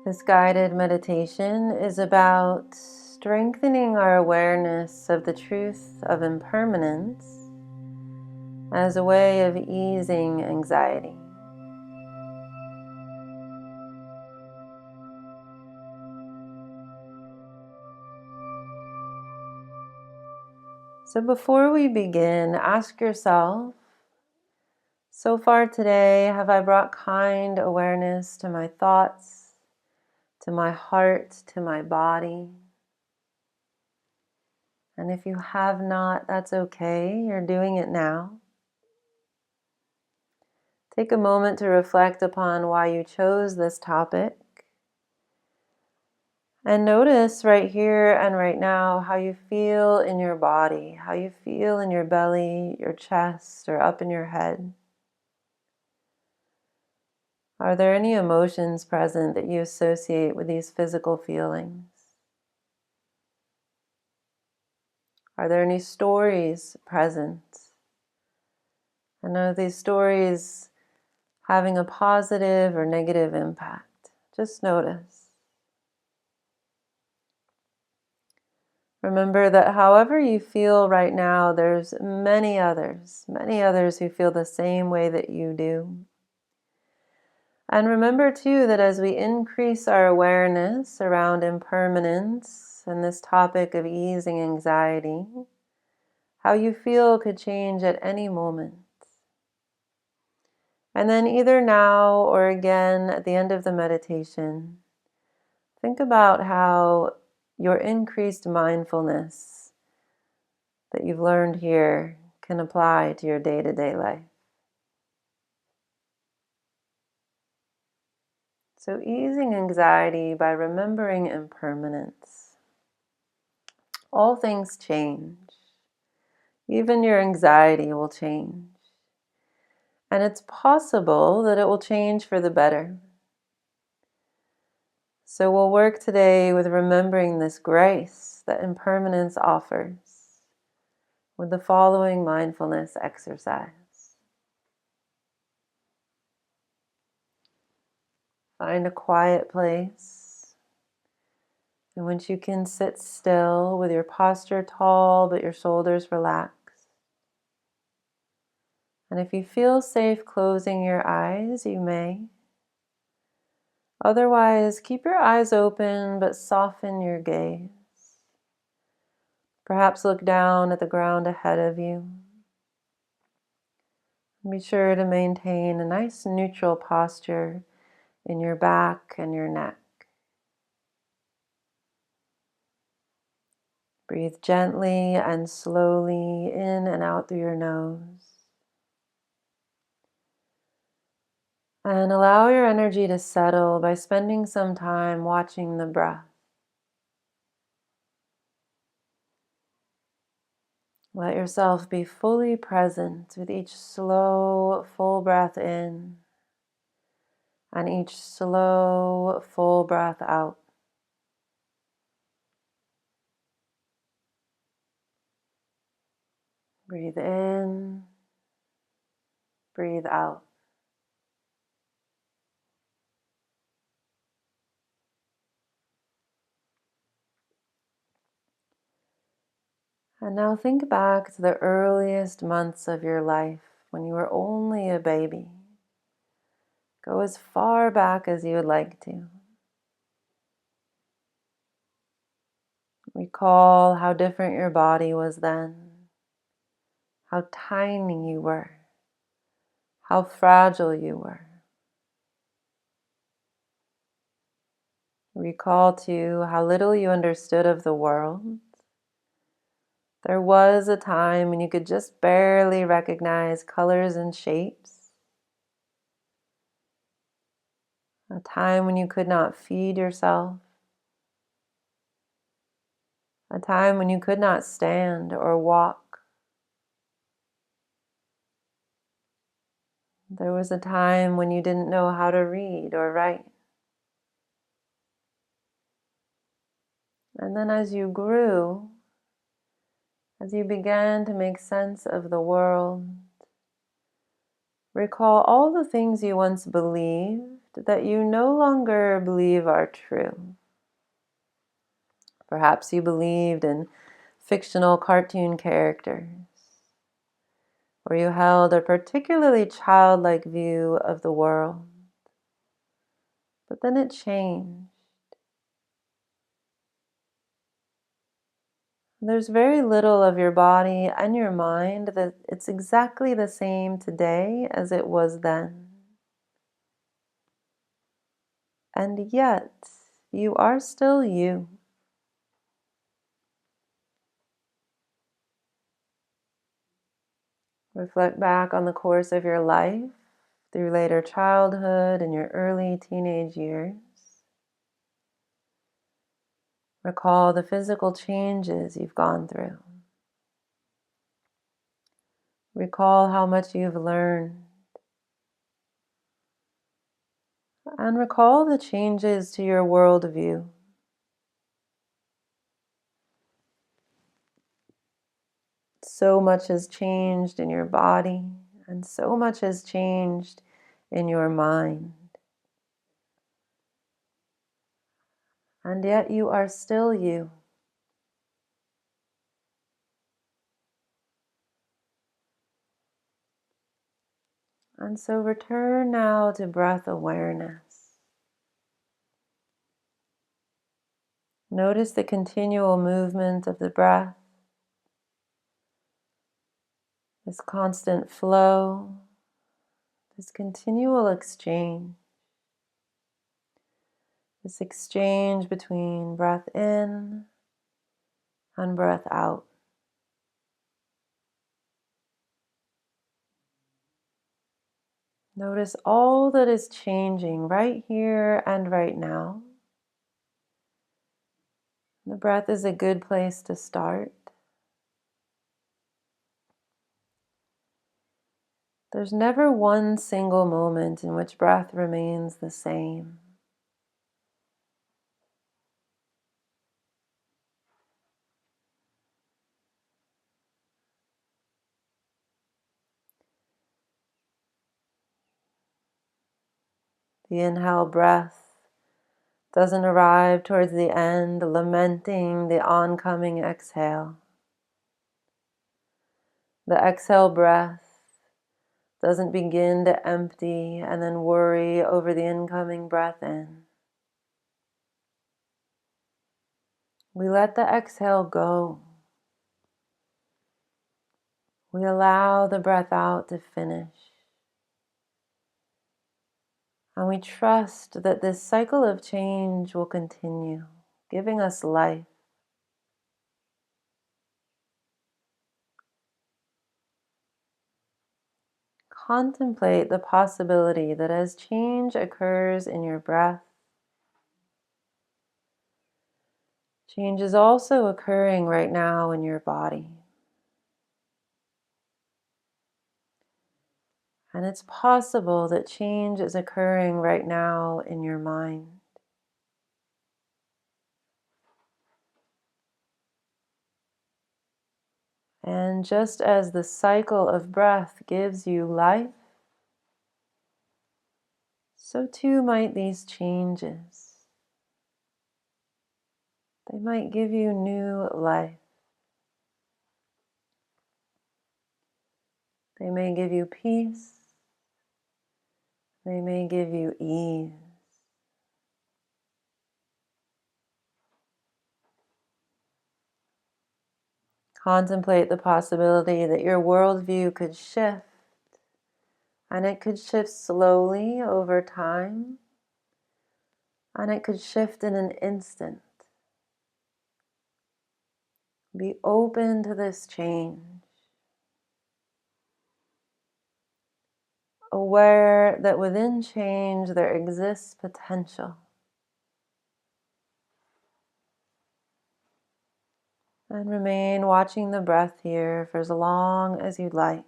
This guided meditation is about strengthening our awareness of the truth of impermanence as a way of easing anxiety. So before we begin, ask yourself, so far today, have I brought kind awareness to my thoughts, to my heart, to my body? And if you have not, that's okay. You're doing it now. Take a moment to reflect upon why you chose this topic. And notice right here and right now how you feel in your body, how you feel in your belly, your chest, or up in your head. Are there any emotions present that you associate with these physical feelings? Are there any stories present? And are these stories having a positive or negative impact? Just notice. Remember that however you feel right now, there's many others who feel the same way that you do. And remember too that as we increase our awareness around impermanence and this topic of easing anxiety, how you feel could change at any moment. And then either now or again at the end of the meditation, think about how your increased mindfulness that you've learned here can apply to your day-to-day life. So easing anxiety by remembering impermanence. All things change. Even your anxiety will change. And it's possible that it will change for the better. So we'll work today with remembering this grace that impermanence offers with the following mindfulness exercise. Find a quiet place in which you can sit still with your posture tall but your shoulders relaxed. And if you feel safe closing your eyes, you may. Otherwise, keep your eyes open but soften your gaze. Perhaps look down at the ground ahead of you. Be sure to maintain a nice neutral posture in your back and your neck. Breathe gently and slowly in and out through your nose. And allow your energy to settle by spending some time watching the breath. Let yourself be fully present with each slow, full breath in and each slow, full breath out. Breathe in, breathe out. And now think back to the earliest months of your life when you were only a baby. Go as far back as you would like to. Recall how different your body was then, how tiny you were, how fragile you were. Recall too how little you understood of the world. There was a time when you could just barely recognize colors and shapes. A time when you could not feed yourself. A time when you could not stand or walk. There was a time when you didn't know how to read or write. And then as you grew, as you began to make sense of the world, recall all the things you once believed that you no longer believe are true. Perhaps you believed in fictional cartoon characters, or you held a particularly childlike view of the world, but then it changed. There's very little of your body and your mind that it's exactly the same today as it was then. And yet, you are still you. Reflect back on the course of your life through later childhood and your early teenage years. Recall the physical changes you've gone through. Recall how much you've learned. And recall the changes to your worldview. So much has changed in your body, and so much has changed in your mind. And yet you are still you. And so return now to breath awareness. Notice the continual movement of the breath, this constant flow, this continual exchange. This exchange between breath in and breath out. Notice all that is changing right here and right now. The breath is a good place to start. There's never one single moment in which breath remains the same. The inhale breath doesn't arrive towards the end, lamenting the oncoming exhale. The exhale breath doesn't begin to empty and then worry over the incoming breath in. We let the exhale go. We allow the breath out to finish. And we trust that this cycle of change will continue, giving us life. Contemplate the possibility that as change occurs in your breath, change is also occurring right now in your body. And it's possible that change is occurring right now in your mind. And just as the cycle of breath gives you life, so too might these changes. They might give you new life. They may give you peace. They may give you ease. Contemplate the possibility that your worldview could shift, and it could shift slowly over time, and it could shift in an instant. Be open to this change, aware that within change there exists potential. And remain watching the breath here for as long as you'd like.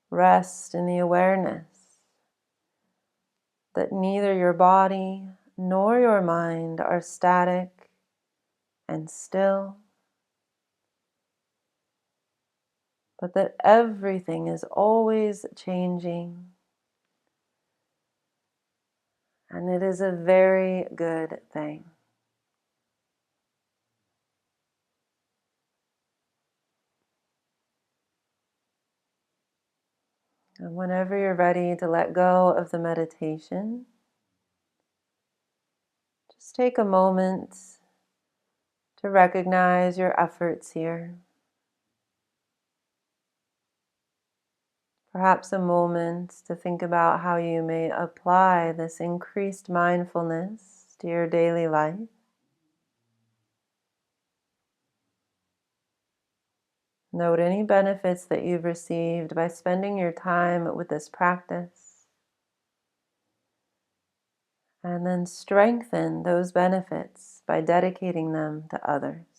Rest in the awareness that neither your body nor your mind are static and still, but that everything is always changing And it is a very good thing. And whenever you're ready to let go of the meditation, just take a moment to recognize your efforts here. Perhaps a moment to think about how you may apply this increased mindfulness to your daily life. Note any benefits that you've received by spending your time with this practice. And then strengthen those benefits by dedicating them to others.